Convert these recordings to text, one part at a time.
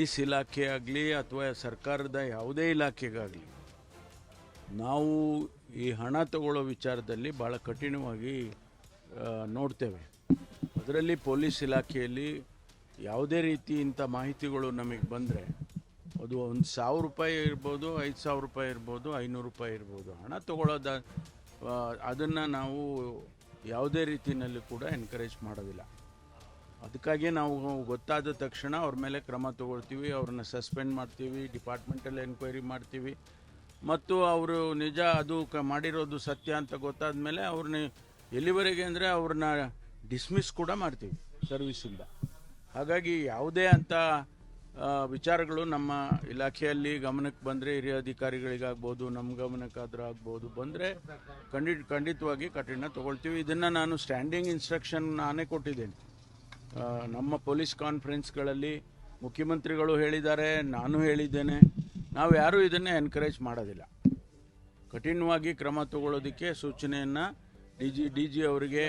Police ಇಲಾಖೆ ಆಗಲಿ ಅಥವಾ ಸರ್ಕಾರದ ಯಾವುದೇ ಇಲಾಖೆಗಾಗಲಿ ನಾವು ಈ ಹಣ ತಗೊಳ್ಳೋ ವಿಚಾರದಲ್ಲಿ ಭಾಳ ಕಠಿಣವಾಗಿ ನೋಡ್ತೇವೆ. ಅದರಲ್ಲಿ ಪೊಲೀಸ್ ಇಲಾಖೆಯಲ್ಲಿ ಯಾವುದೇ ರೀತಿ ಇಂಥ ಮಾಹಿತಿಗಳು ನಮಗೆ ಬಂದರೆ ಅದು 1,000 ರೂಪಾಯಿ ಇರ್ಬೋದು, 5,000 ರೂಪಾಯಿ ಇರ್ಬೋದು, 500 ರೂಪಾಯಿ ಇರ್ಬೋದು, ಹಣ ತಗೊಳ್ಳೋದ ಅದನ್ನು ನಾವು ಯಾವುದೇ ರೀತಿಯಲ್ಲಿ ಕೂಡ ಎನ್ಕರೇಜ್ ಮಾಡೋದಿಲ್ಲ. ಅದಕ್ಕಾಗಿ ನಾವು ಗೊತ್ತಾದ ತಕ್ಷಣ ಅವ್ರ ಮೇಲೆ ಕ್ರಮ ತಗೊಳ್ತೀವಿ, ಅವ್ರನ್ನ ಸಸ್ಪೆಂಡ್ ಮಾಡ್ತೀವಿ, ಡಿಪಾರ್ಟ್ಮೆಂಟಲ್ಲಿ ಎನ್ಕ್ವೈರಿ ಮಾಡ್ತೀವಿ. ಮತ್ತು ಅವರು ನಿಜ ಅದು ಮಾಡಿರೋದು ಸತ್ಯ ಅಂತ ಗೊತ್ತಾದ ಮೇಲೆ ಅವ್ರನ್ನ ಎಲ್ಲಿವರೆಗೆ ಅಂದರೆ ಅವ್ರನ್ನ ಡಿಸ್ಮಿಸ್ ಕೂಡ ಮಾಡ್ತೀವಿ ಸರ್ವಿಸಿಂದ. ಹಾಗಾಗಿ ಯಾವುದೇ ಅಂಥ ವಿಚಾರಗಳು ನಮ್ಮ ಇಲಾಖೆಯಲ್ಲಿ ಗಮನಕ್ಕೆ ಬಂದರೆ, ಹಿರಿಯ ಅಧಿಕಾರಿಗಳಿಗಾಗ್ಬೋದು, ನಮ್ಮ ಗಮನಕ್ಕಾದರೂ ಆಗ್ಬೋದು, ಬಂದರೆ ಖಂಡಿತವಾಗಿ ಕಠಿಣ ತಗೊಳ್ತೀವಿ. ಇದನ್ನು ನಾನು ಸ್ಟ್ಯಾಂಡಿಂಗ್ ಇನ್ಸ್ಟ್ರಕ್ಷನ್ ನಾನೇ ಕೊಟ್ಟಿದ್ದೇನೆ. ನಮ್ಮ ಪೊಲೀಸ್ ಕಾನ್ಫರೆನ್ಸ್ಗಳಲ್ಲಿ ಮುಖ್ಯಮಂತ್ರಿಗಳು ಹೇಳಿದ್ದಾರೆ, ನಾನು ಹೇಳಿದ್ದೇನೆ. ನಾವು ಯಾರೂ ಇದನ್ನೇ ಎನ್ಕರೇಜ್ ಮಾಡೋದಿಲ್ಲ. ಕಠಿಣವಾಗಿ ಕ್ರಮ ತಗೊಳ್ಳೋದಕ್ಕೆ ಸೂಚನೆಯನ್ನು ಡಿ ಜಿ ಅವರಿಗೆ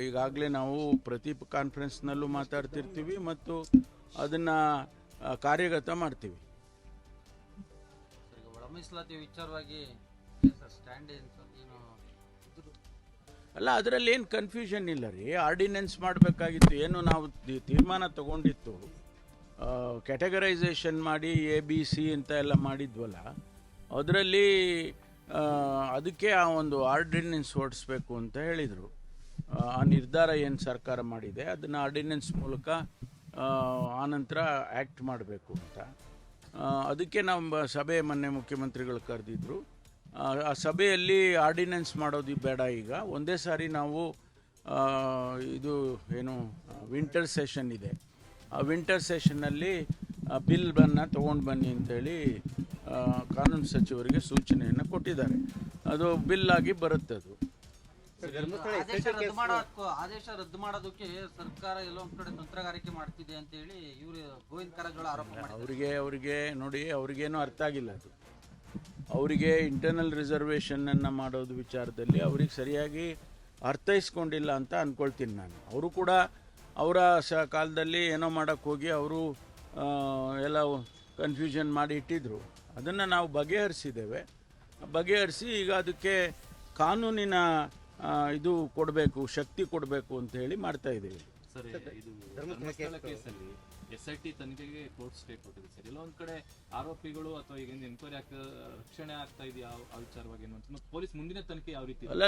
ಈಗಾಗಲೇ ನಾವು ಪ್ರತಿ ಕಾನ್ಫರೆನ್ಸ್ನಲ್ಲೂ ಮಾತಾಡ್ತಿರ್ತೀವಿ ಮತ್ತು ಅದನ್ನು ಕಾರ್ಯಗತ ಮಾಡ್ತೀವಿ. ಅಲ್ಲ, ಅದರಲ್ಲಿ ಏನು ಕನ್ಫ್ಯೂಷನ್ ಇಲ್ಲ ರೀ. ಆರ್ಡಿನೆನ್ಸ್ ಮಾಡಬೇಕಾಗಿತ್ತು. ಏನು ನಾವು ತೀರ್ಮಾನ ತಗೊಂಡಿತ್ತು, ಕ್ಯಾಟಗರೈಸೇಷನ್ ಮಾಡಿ ABC ಅಂತ ಎಲ್ಲ ಮಾಡಿದ್ವಲ್ಲ, ಅದರಲ್ಲಿ ಅದಕ್ಕೆ ಆ ಒಂದು ಆರ್ಡಿನೆನ್ಸ್ ಹೊರಡಿಸ್ಬೇಕು ಅಂತ ಹೇಳಿದರು. ಆ ನಿರ್ಧಾರ ಏನು ಸರ್ಕಾರ ಮಾಡಿದೆ ಅದನ್ನು ಆರ್ಡಿನೆನ್ಸ್ ಮೂಲಕ ಆನಂತರ ಆ್ಯಕ್ಟ್ ಮಾಡಬೇಕು ಅಂತ. ಅದಕ್ಕೆ ನಾವು ಸಭೆ ಮೊನ್ನೆ ಮುಖ್ಯಮಂತ್ರಿಗಳು ಕರೆದಿದ್ರು. ಆ ಸಭೆಯಲ್ಲಿ ಆರ್ಡಿನೆನ್ಸ್ ಮಾಡೋದು ಬೇಡ, ಈಗ ಒಂದೇ ಸಾರಿ ನಾವು ಇದು ಏನು ವಿಂಟರ್ ಸೆಷನ್ ಇದೆ, ಆ ವಿಂಟರ್ ಸೆಷನ್ನಲ್ಲಿ ಬಿಲ್ಬನ್ನು ತೊಗೊಂಡು ಬನ್ನಿ ಅಂತೇಳಿ ಕಾನೂನು ಸಚಿವರಿಗೆ ಸೂಚನೆಯನ್ನು ಕೊಟ್ಟಿದ್ದಾರೆ. ಅದು ಬಿಲ್ ಆಗಿ ಬರುತ್ತೆ. ಅದು ಆದೇಶ ರದ್ದು ಮಾಡೋದಕ್ಕೆ ಸರ್ಕಾರ ಎಲ್ಲೋ ಒಂದು ಕಡೆ ತಂತ್ರಗಾರಿಕೆ ಮಾಡ್ತಿದೆ ಅಂತ ಹೇಳಿ ಇವರು ಗೋವಿಂದ ಕಾರಜೋಳ ಆರೋಪ ಮಾಡಿದ್ದಾರೆ. ಅವರಿಗೆ ನೋಡಿ, ಅವ್ರಿಗೇನು ಅರ್ಥ ಆಗಿಲ್ಲ. ಅದು ಅವರಿಗೆ ಇಂಟರ್ನಲ್ ರಿಸರ್ವೇಷನನ್ನು ಮಾಡೋದು ವಿಚಾರದಲ್ಲಿ ಅವ್ರಿಗೆ ಸರಿಯಾಗಿ ಅರ್ಥೈಸ್ಕೊಂಡಿಲ್ಲ ಅಂತ ಅಂದ್ಕೊಳ್ತೀನಿ ನಾನು. ಅವರು ಕೂಡ ಅವರ ಕಾಲದಲ್ಲಿ ಏನೋ ಮಾಡೋಕ್ಕೆ ಹೋಗಿ ಅವರು ಎಲ್ಲ ಕನ್ಫ್ಯೂಷನ್ ಮಾಡಿ ಇಟ್ಟಿದ್ರು. ಅದನ್ನು ನಾವು ಬಗೆಹರಿಸಿ ಈಗ ಅದಕ್ಕೆ ಕಾನೂನಿನ ಇದು ಕೊಡಬೇಕು, ಶಕ್ತಿ ಕೊಡಬೇಕು ಅಂತ ಹೇಳಿ ಮಾಡ್ತಾ ಇದ್ದೀವಿ. ಸರ್, ಇದು ಧರ್ಮಸ್ಥಳ ಕೇಸಲ್ಲಿ SIT ತನಿಖೆಗೆ ಕೋರ್ಟ್ ಸ್ಟೇ ಕೊಟ್ಟಿದೆ ಸರ್. ಎಲ್ಲ ಒಂದು ಕಡೆ ಆರೋಪಿಗಳು ಅಥವಾ ಈಗ ಎನ್ಕ್ವೈರಿ ರಕ್ಷಣೆ ಆಗ್ತಾ ಇದೆಯಾ ಆ ವಿಚಾರವಾಗಿ ಮತ್ತು ಪೊಲೀಸ್ ಮುಂದಿನ ತನಿಖೆ ಯಾವ ರೀತಿ? ಅಲ್ಲ,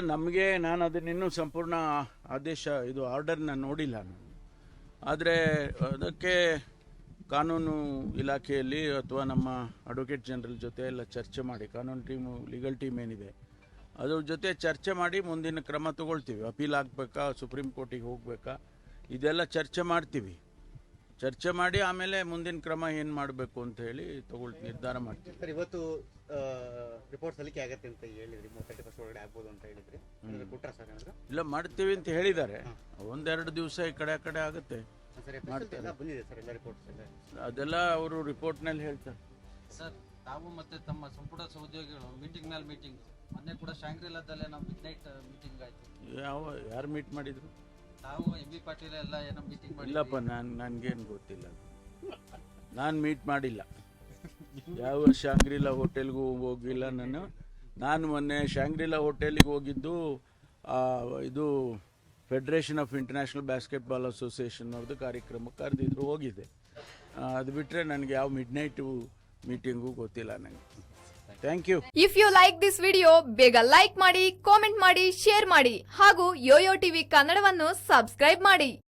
ನಾನು ಅದನ್ನಿನ್ನೂ ಸಂಪೂರ್ಣ ಆದೇಶ ಇದು ಆರ್ಡರ್ನ ನೋಡಿಲ್ಲ ನಾನು. ಆದರೆ ಅದಕ್ಕೆ ಕಾನೂನು ಇಲಾಖೆಯಲ್ಲಿ ಅಥವಾ ನಮ್ಮ ಅಡ್ವೊಕೇಟ್ ಜನರಲ್ ಜೊತೆ ಎಲ್ಲ ಚರ್ಚೆ ಮಾಡಿ, ಕಾನೂನು ಟೀಮು, ಲೀಗಲ್ ಟೀಮ್ ಏನಿದೆ ಅದ್ರ ಜೊತೆ ಚರ್ಚೆ ಮಾಡಿ ಮುಂದಿನ ಕ್ರಮ ತಗೊಳ್ತೀವಿ. ಅಪೀಲ್ ಆಗಬೇಕಾ, ಸುಪ್ರೀಂ ಕೋರ್ಟಿಗೆ ಹೋಗಬೇಕಾ, ಇದೆಲ್ಲ ಚರ್ಚೆ ಮಾಡ್ತೀವಿ. ಚರ್ಚೆ ಮಾಡಿ ಆಮೇಲೆ ಮುಂದಿನ ಕ್ರಮ ಏನು ಮಾಡಬೇಕು ಅಂತ ಹೇಳಿ ನಿರ್ಧಾರ ಮಾಡ್ತೀವಿ. ಸರ್, ಇವತ್ತು ರಿಪೋರ್ಟ್ ಸಲ್ಲಿಕೆ ಆಗುತ್ತೆ ಅಂತ ಹೇಳಿದ್ರಿ, 31 ಒಳಗಡೆ ಆಗ್ಬೋದು ಅಂತ ಹೇಳಿದ್ರಿ. ಇಲ್ಲ, ಮಾಡ್ತೀವಿ ಅಂತ ಹೇಳಿದ್ದಾರೆ. ಒಂದೆರಡು ದಿವಸ ಈ ಕಡೆ ಆ ಕಡೆ ಆಗುತ್ತೆ, ಮಾಡ್ತಾರೆ. ಅದೆಲ್ಲ ಅವರು ರಿಪೋರ್ಟ್ನಲ್ಲಿ ಹೇಳ್ತಾರೆ. ಸರ್, ತಾವು ಮತ್ತೆ ತಮ್ಮ ಸಂಪುಟ ಸಹೋದ್ಯೋಗಿಗಳು ಮೀಟಿಂಗ್ ಮೇಲೆ ಮೀಟಿಂಗ್, ಮೊನ್ನೆ ಕೂಡ ಶಾಂಗ್ರಿಲಾದಲ್ಲೇ ನಾವು ಮಿಡ್ನೈಟ್ ಮೀಟಿಂಗ್ ಆಯಿತು. ಯಾರು ಮೀಟ್ ಮಾಡಿದ್ರು? ತಾವು MB ಪಾಟೀಲ್ ಎಲ್ಲ ಏನೋ ಮೀಟಿಂಗ್ ಮಾಡಿ? ಇಲ್ಲಪ್ಪ, ನನಗೇನು ಗೊತ್ತಿಲ್ಲ. ನಾನು ಮೀಟ್ ಮಾಡಿಲ್ಲ. ಯಾವ ಶಾಂಗ್ರಿಲಾ ಹೋಟೆಲ್ಗೂ ಹೋಗಿಲ್ಲ ನಾನು ಮೊನ್ನೆ ಶಾಂಗ್ರಿಲಾ ಹೋಟೆಲಿಗೆ ಹೋಗಿದ್ದು ಇದು federation of international basketball association ಅವ್ರದ್ದು ಕಾರ್ಯಕ್ರಮಕ್ಕೆ ಕರೆದಿದ್ರು, ಹೋಗಿದ್ದೆ. ಅದು ಬಿಟ್ಟರೆ ನನಗೆ ಯಾವ ಮಿಡ್ನೈಟು ಮೀಟಿಂಗು ಗೊತ್ತಿಲ್ಲ ನನಗೆ. Thank you. If you like this video, ಬೇಗ ಲೈಕ್ ಮಾಡಿ, ಕಾಮೆಂಟ್ ಮಾಡಿ, ಶೇರ್ ಮಾಡಿ ಹಾಗೂ ಯೋಯೋ ಟಿವಿ ಕನ್ನಡವನ್ನು ಸಬ್ಸ್ಕ್ರೈಬ್ ಮಾಡಿ.